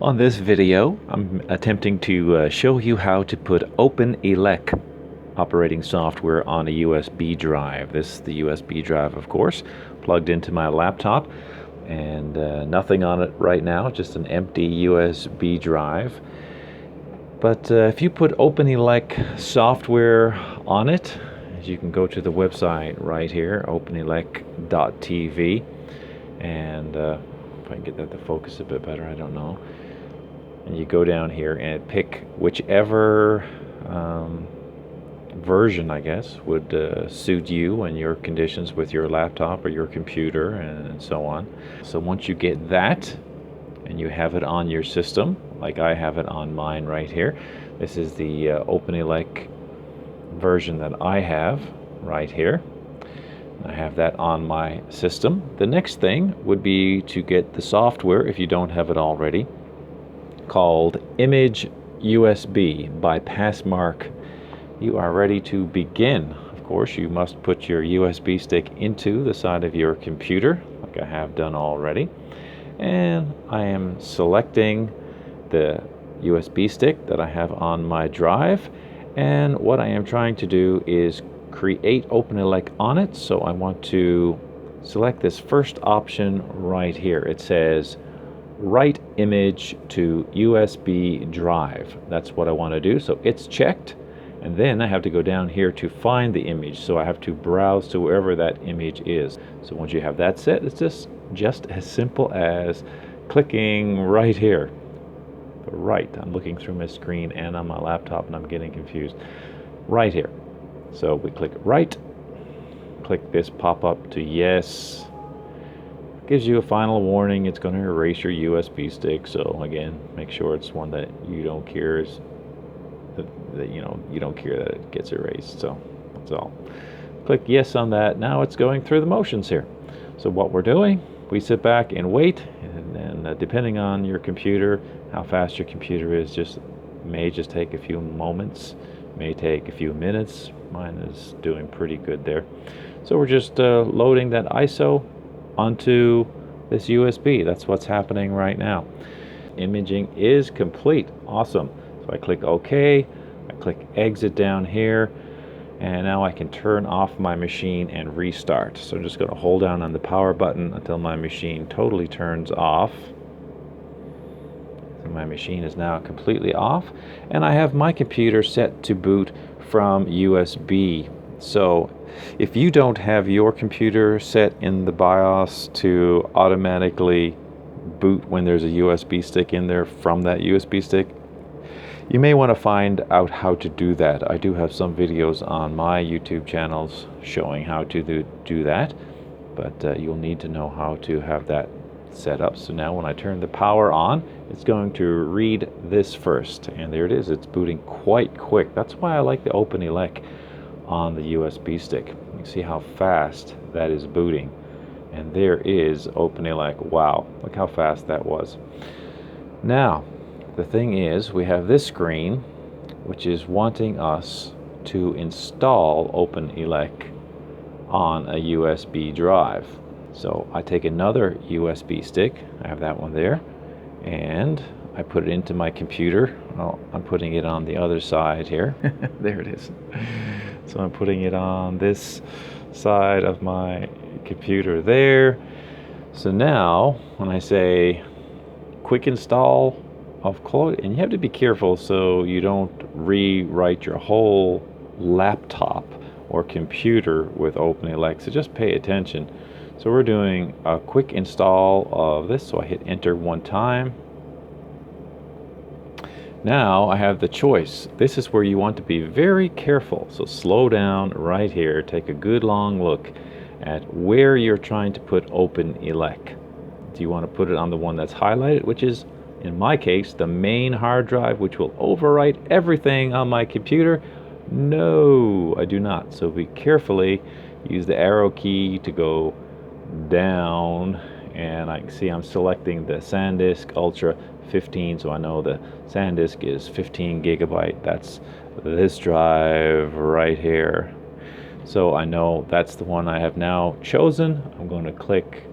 On this video, I'm attempting to show you how to put OpenElec operating software on a USB drive. This is the USB drive, of course, plugged into my laptop, and nothing on it right now, just an empty USB drive. But if you put OpenElec software on it, you can go to the website right here, openelec.tv, and if I can get that to focus a bit better, I don't know. And you go down here and pick whichever version, I guess, would suit you and your conditions with your laptop or your computer and so on. So once you get that and you have it on your system, like I have it on mine right here, this is the OpenElec version that I have right here. I have that on my system. The next thing would be to get the software, if you don't have it already, called Image USB by Passmark. You are ready to begin. Of course, you must put your USB stick into the side of your computer, like I have done already. And I am selecting the USB stick that I have on my drive. And what I am trying to do is create OpenElec on it. So I want to select this first option right here. It says write image to USB drive. That's what I want to do. So it's checked, and then I have to go down here to find the image. So I have to browse to wherever that image is. So once you have that set, it's just as simple as clicking right here. Right, I'm looking through my screen and on my laptop and I'm getting confused. Right here. So we click right, click this pop-up to yes. Gives you a final warning. It's going to erase your USB stick. So again, make sure it's one that you don't care is that you don't care that it gets erased. So that's all. Click yes on that. Now it's going through the motions here. So what we're doing, we sit back and wait, and then depending on your computer, how fast your computer is, may just take a few moments, may take a few minutes. Mine is doing pretty good there. So we're just loading that ISO onto this USB. That's what's happening right now. Imaging is complete. Awesome. So I click OK. I click exit down here. And now I can turn off my machine and restart. So I'm just going to hold down on the power button until my machine totally turns off. So my machine is now completely off. And I have my computer set to boot from USB. So if you don't have your computer set in the BIOS to automatically boot when there's a USB stick in there from that USB stick, you may want to find out how to do that. I do have some videos on my YouTube channels showing how to do that, but you'll need to know how to have that set up. So now when I turn the power on, it's going to read this first, and there it is. It's booting quite quick. That's why I like the OpenElec on the USB stick. You can see how fast that is booting, and there is OpenElec. Wow, look how fast that was. Now the thing is, we have this screen which is wanting us to install OpenElec on a USB drive. So I take another USB stick, I have that one there, and I put it into my computer. Well, I'm putting it on the other side here. There it is. So I'm putting it on this side of my computer there. So now when I say quick install of Kodi, and you have to be careful so you don't rewrite your whole laptop or computer with OpenElec, so just pay attention. So we're doing a quick install of this, so I hit enter one time. Now I have the choice. This is where you want to be very careful, so slow down right here, take a good long look at where you're trying to put OpenElec. Do you want to put it on the one that's highlighted, which is, in my case, the main hard drive, which will overwrite everything on my computer? No, I do not. So be carefully, use the arrow key to go down, and I can see I'm selecting the SanDisk Ultra 15, so I know the SanDisk is 15 gigabyte. That's this drive right here. So I know that's the one I have now chosen. I'm going to click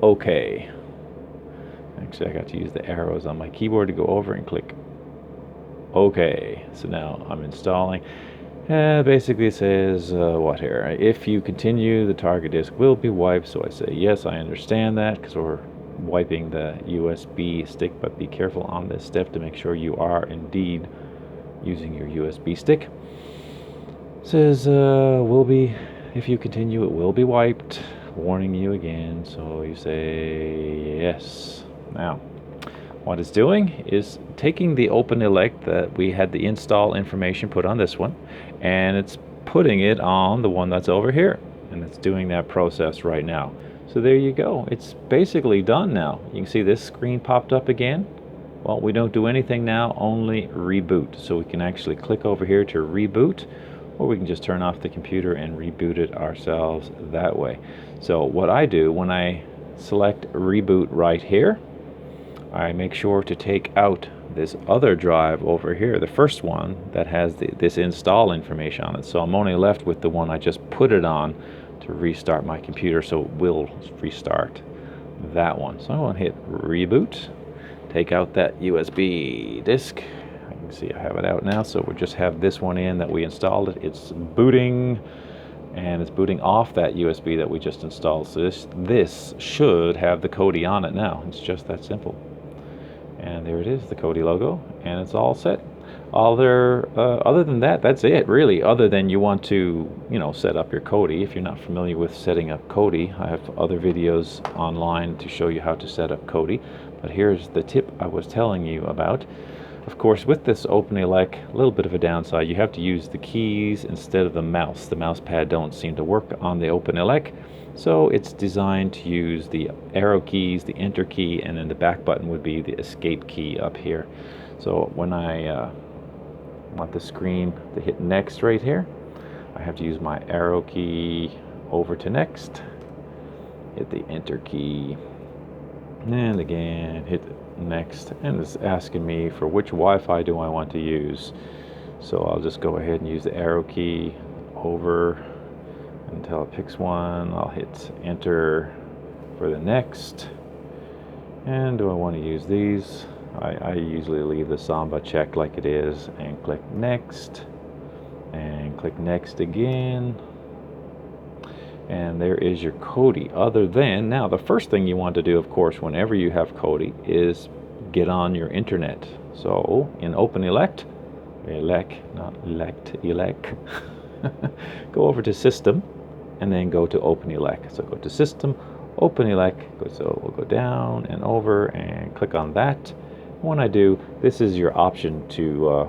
OK. Actually, I got to use the arrows on my keyboard to go over and click OK. So now I'm installing. Basically it says, what here? If you continue, the target disk will be wiped. So I say, yes, I understand that, because we're wiping the USB stick, but be careful on this step to make sure you are indeed using your USB stick. It says, if you continue, it will be wiped. Warning you again. So you say yes. Now, what it's doing is taking the OpenElec that we had the install information put on this one, and it's putting it on the one that's over here, and it's doing that process right now. So there you go. It's basically done now. You can see this screen popped up again. Well, we don't do anything now, only reboot. So we can actually click over here to reboot, or we can just turn off the computer and reboot it ourselves that way. So what I do when I select reboot right here, I make sure to take out this other drive over here, the first one that has this install information on it. So I'm only left with the one I just put it on to restart my computer, so it will restart that one. So I'm going to hit reboot, take out that USB disk. I can see I have it out now, so we'll just have this one in that we installed it. It's booting, and it's booting off that USB that we just installed. So this should have the Kodi on it now. It's just that simple. And there it is, the Kodi logo, and it's all set. Other than that, that's it really. Other than you want to, set up your Kodi. If you're not familiar with setting up Kodi, I have other videos online to show you how to set up Kodi. But here's the tip I was telling you about. Of course, with this OpenElec, a little bit of a downside. You have to use the keys instead of the mouse. The mouse pad don't seem to work on the OpenElec. So it's designed to use the arrow keys, the enter key, and then the back button would be the escape key up here. So when I want the screen to hit next right here, I have to use my arrow key over to next, hit the enter key, and again hit next, and it's asking me for which Wi-Fi do I want to use. So I'll just go ahead and use the arrow key over until it picks one. I'll hit enter for the next. And do I want to use these? I usually leave the Samba checked like it is and click next, and click next again, and there is your Kodi. Other than, now the first thing you want to do, of course, whenever you have Kodi, is get on your internet. So in OpenElec, go over to System, and then go to OpenElec. So go to System, OpenElec, so we'll go down and over and click on that. When I do, this is your option to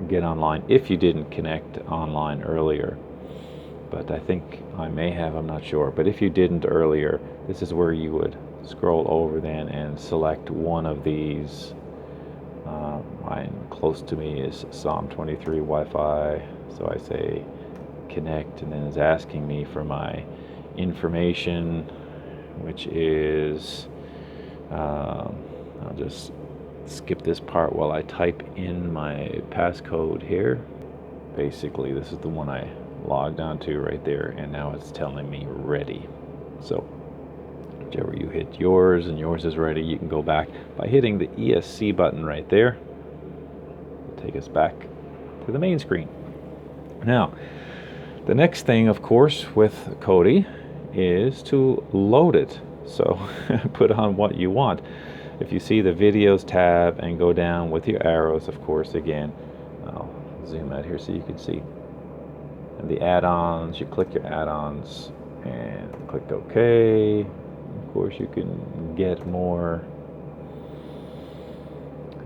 get online if you didn't connect online earlier. But I think I may have, I'm not sure. But if you didn't earlier, this is where you would scroll over then and select one of these. Mine close to me is Psalm 23 Wi-Fi. So I say connect, and then it's asking me for my information, which is, I'll just skip this part while I type in my passcode here. Basically, this is the one I logged onto right there, and now it's telling me ready. So whichever you hit yours and yours is ready, you can go back by hitting the ESC button right there. It'll take us back to the main screen. Now, the next thing, of course, with Kodi is to load it. So put on what you want. If you see the videos tab and go down with your arrows, of course, again, I'll zoom out here so you can see. And the add-ons, you click your add-ons and click OK. Of course, you can get more.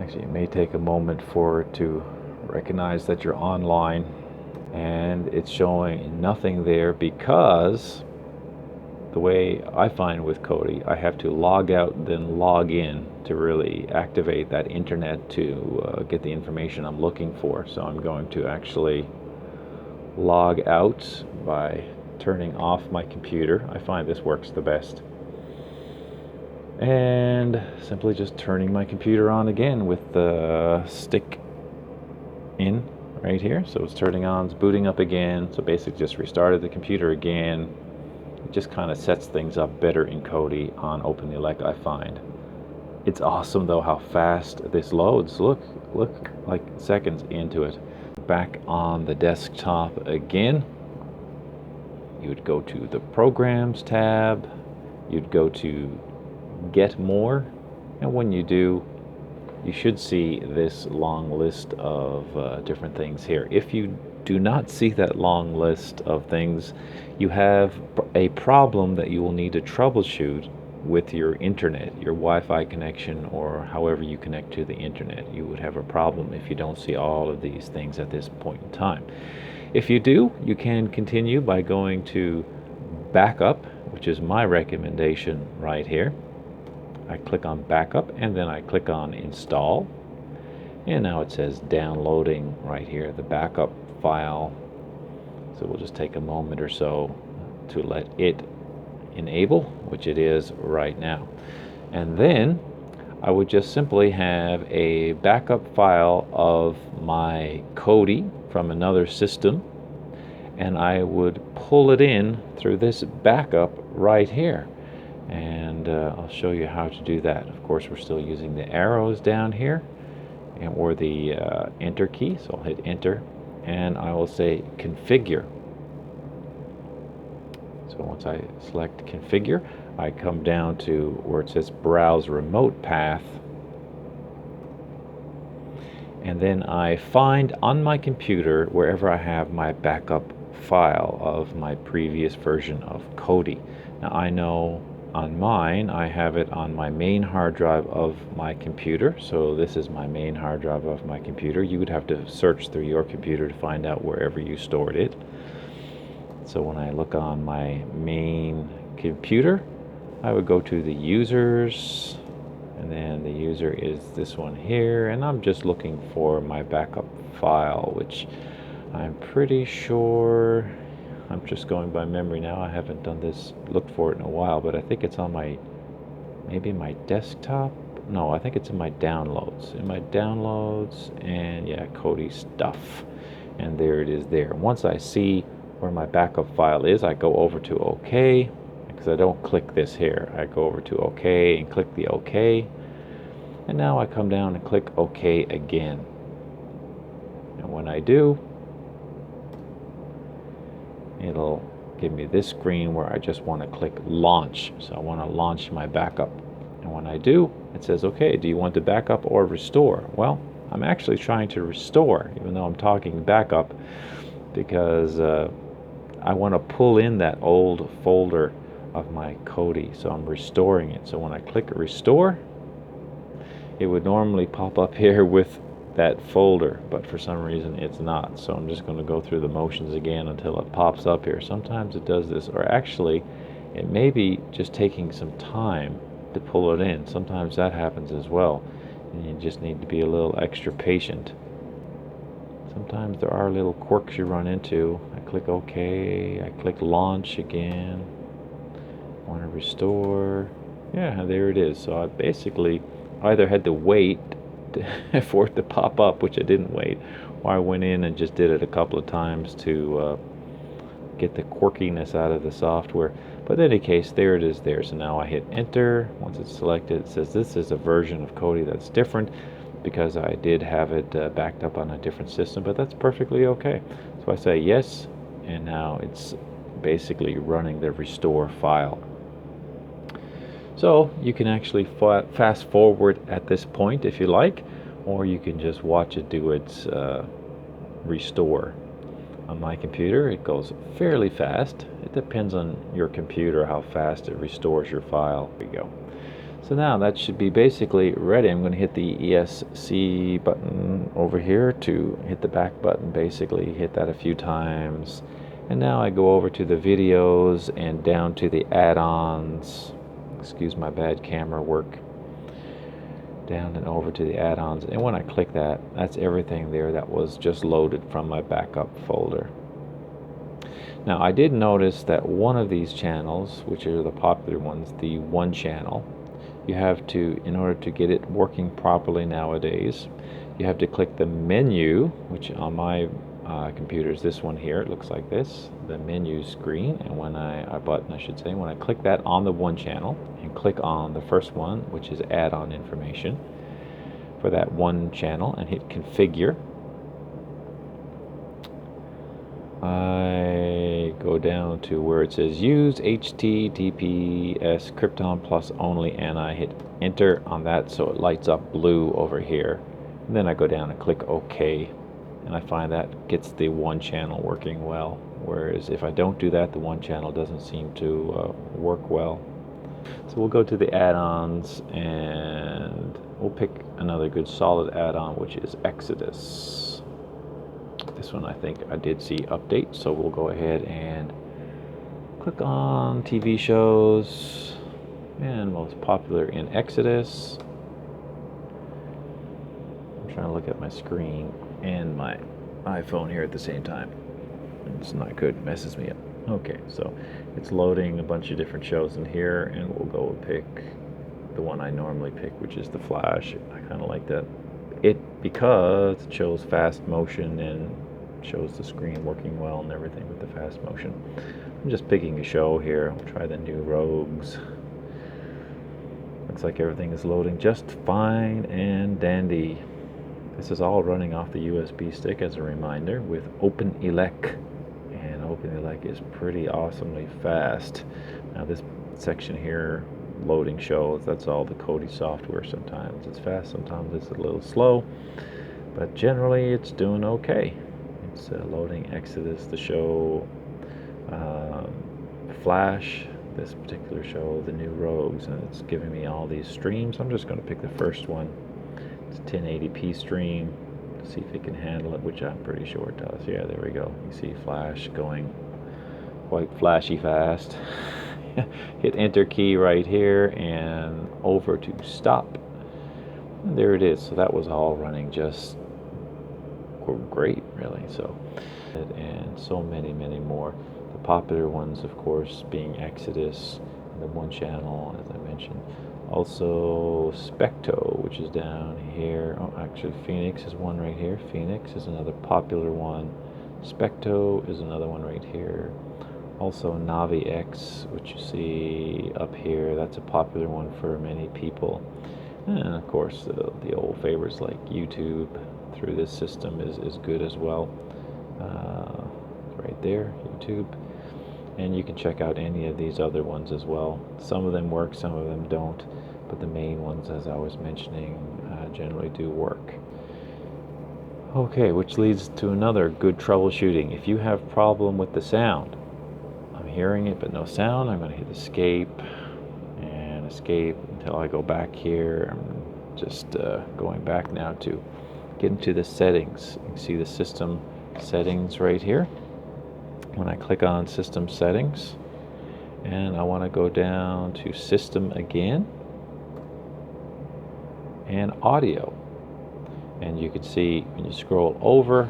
Actually, it may take a moment for it to recognize that you're online, and it's showing nothing there because the way I find with Kodi, I have to log out then log in to really activate that internet to get the information I'm looking for. So I'm going to actually log out by turning off my computer. I find this works the best. And simply just turning my computer on again with the stick in right here. So it's turning on, it's booting up again. So basically just restarted the computer again. It just kind of sets things up better in Kodi on OpenElec, I find. It's awesome though how fast this loads. Look like seconds into it. Back on the desktop again, you would go to the Programs tab, you'd go to Get More, and when you do, you should see this long list of different things here. If you do not see that long list of things, you have a problem that you will need to troubleshoot with your internet, your Wi-Fi connection, or however you connect to the internet. You would have a problem if you don't see all of these things at this point in time. If you do, you can continue by going to Backup, which is my recommendation right here. I click on Backup and then I click on Install, and now it says downloading right here, the backup file. So we'll just take a moment or so to let it enable, which it is right now. And then I would just simply have a backup file of my Kodi from another system, and I would pull it in through this backup right here. And I'll show you how to do that. Of course, we're still using the arrows down here, or the enter key. So I'll hit enter, and I will say configure. So once I select configure, I come down to where it says browse remote path, and then I find on my computer wherever I have my backup file of my previous version of Kodi. Now I know on mine I have it on my main hard drive of my computer, so this is my main hard drive of my computer. You would have to search through your computer to find out wherever you stored it. So when I look on my main computer, I would go to the users, and then the user is this one here, and I'm just looking for my backup file, which I'm pretty sure, I'm just going by memory now, I haven't done this, looked for it in a while, but I think it's on my, maybe my desktop? No, I think it's in my downloads. In my downloads, and yeah, Kodi stuff. And there it is there. Once I see where my backup file is, I go over to OK, because I don't click this here. I go over to OK and click the OK. And now I come down and click OK again. And when I do, it'll give me this screen where I just want to click launch. So I want to launch my backup. And when I do, it says, okay, do you want to backup or restore? Well, I'm actually trying to restore, even though I'm talking backup, because I want to pull in that old folder of my Kodi. So I'm restoring it. So when I click restore, it would normally pop up here with that folder, but for some reason it's not. So I'm just going to go through the motions again until it pops up here. Sometimes it does this, or actually it may be just taking some time to pull it in. Sometimes that happens as well, and you just need to be a little extra patient. Sometimes there are little quirks you run into. I click OK, I click launch again, want to restore, yeah, there it is. So I basically either had to wait for it to pop up, which I didn't wait, or I went in and just did it a couple of times to get the quirkiness out of the software. But in any case, there it is there. So now I hit enter. Once it's selected, it says this is a version of Kodi that's different, because I did have it backed up on a different system, but that's perfectly okay. So I say yes, and now it's basically running the restore file. So you can actually fast forward at this point if you like, or you can just watch it do its restore. On my computer it goes fairly fast. It depends on your computer how fast it restores your file. There we go. So now that should be basically ready. I'm going to hit the ESC button over here to hit the back button, basically hit that a few times, and now I go over to the videos and down to the add-ons. Excuse my bad camera work. Down and over to the add-ons, and when I click that, that's everything there that was just loaded from my backup folder. Now I did notice that one of these channels, which are the popular ones, the one channel, you have to, in order to get it working properly nowadays, you have to click the menu, which on my computers. This one here, it looks like this, the menu screen, and when button I should say, when I click that on the one channel and click on the first one, which is add-on information for that one channel, and hit configure, I go down to where it says use HTTPS Krypton Plus only, and I hit enter on that, so it lights up blue over here. And then I go down and click OK, and I find that gets the one channel working well, whereas if I don't do that, the one channel doesn't seem to work well. So we'll go to the add-ons, and we'll pick another good solid add-on, which is Exodus. This one I think I did see update, so we'll go ahead and click on TV shows, and most popular in Exodus. I'm trying to look at my screen and my iPhone here at the same time. It's not good, it messes me up. Okay, so it's loading a bunch of different shows in here, and we'll go and pick the one I normally pick, which is The Flash. I kind of like that. Because it shows fast motion and shows the screen working well and everything with the fast motion. I'm just picking a show here. We'll try the new Rogues. Looks like everything is loading just fine and dandy. This is all running off the USB stick, as a reminder, with OpenElec. And OpenElec is pretty awesomely fast. Now this section here, loading shows, that's all the Kodi software. Sometimes it's fast, sometimes it's a little slow, but generally it's doing okay. It's loading Exodus, the show, Flash, this particular show, the new Rogues, and it's giving me all these streams. I'm just going to pick the first one. It's a 1080p stream, see if it can handle it, which I'm pretty sure it does. Yeah, there we go. You see Flash going quite flashy fast. Hit enter key right here and over to stop, and there it is. So that was all running just great, really. So, and so many more. The popular ones, of course, being Exodus, the one channel, as I mentioned. Also Specto, which is down here. Oh, actually Phoenix is one right here. Phoenix is another popular one. Specto is another one right here. Also Navi X, which you see up here, that's a popular one for many people. And of course the old favorites like YouTube through this system is good as well. Right there, YouTube. And you can check out any of these other ones as well. Some of them work, some of them don't, but the main ones, as I was mentioning, generally do work. Okay, which leads to another good troubleshooting. If you have problem with the sound, I'm hearing it but no sound, I'm going to hit escape and escape until I go back here. I'm just going back now to get into the settings. You can see the system settings right here. When I click on system settings, and I want to go down to system again and audio, and you can see when you scroll over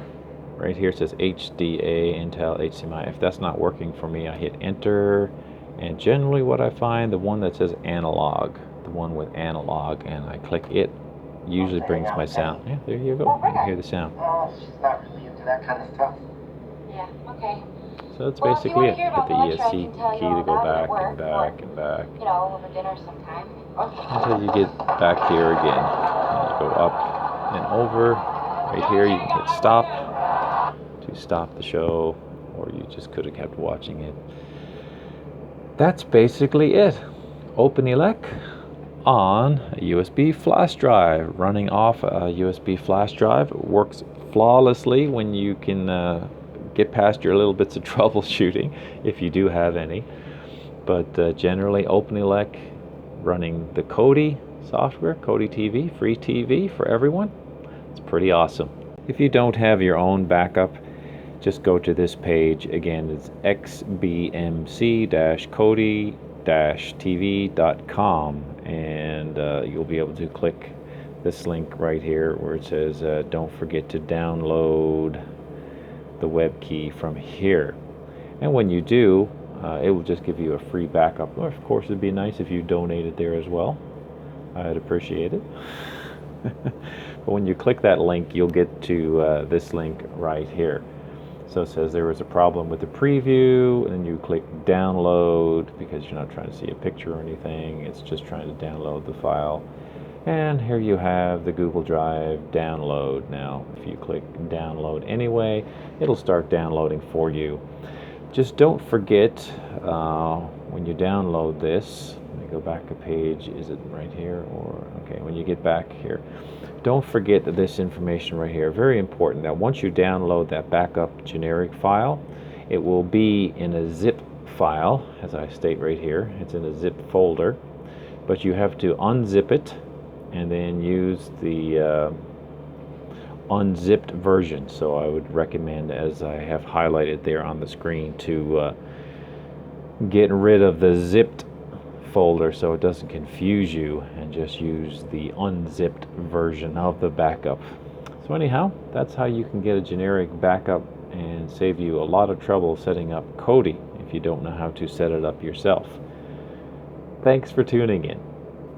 right here it says HDA, Intel, HDMI. If that's not working for me, I hit enter, and generally what I find, the one that says analog, the one with analog, and I click it, usually brings my sound. Yeah, there you go. You can hear the sound. She's not really into that kind of stuff. Yeah, okay. So that's basically it. Hit the ESC key to go back and back and back. You know, over dinner sometime. Until you get back here again. And you go up and over. Right here you can hit stop to stop the show, or you just could have kept watching it. That's basically it. OpenElec on a USB flash drive, running off a USB flash drive. It works flawlessly when you can get past your little bits of troubleshooting, if you do have any. But generally, OpenElec running the Kodi software, Kodi TV, free TV for everyone. It's pretty awesome. If you don't have your own backup, just go to this page. Again, it's xbmc-kodi-tv.com, and you'll be able to click this link right here where it says don't forget to download the web key from here. And when you do, it will just give you a free backup. Or of course, it'd be nice if you donated there as well. I'd appreciate it. But when you click that link, you'll get to this link right here. So it says there was a problem with the preview, and you click download because you're not trying to see a picture or anything. It's just trying to download the file. And here you have the Google Drive download. Now, if you click download anyway, it'll start downloading for you. Just don't forget when you download this, let me go back a page, is it right here? Or okay, when you get back here, don't forget that this information right here, very important, that once you download that backup generic file, it will be in a zip file, as I state right here. It's in a zip folder, but you have to unzip it and then use the unzipped version. So I would recommend, as I have highlighted there on the screen, to get rid of the zipped folder so it doesn't confuse you, and just use the unzipped version of the backup. So anyhow, that's how you can get a generic backup and save you a lot of trouble setting up Kodi if you don't know how to set it up yourself. Thanks for tuning in.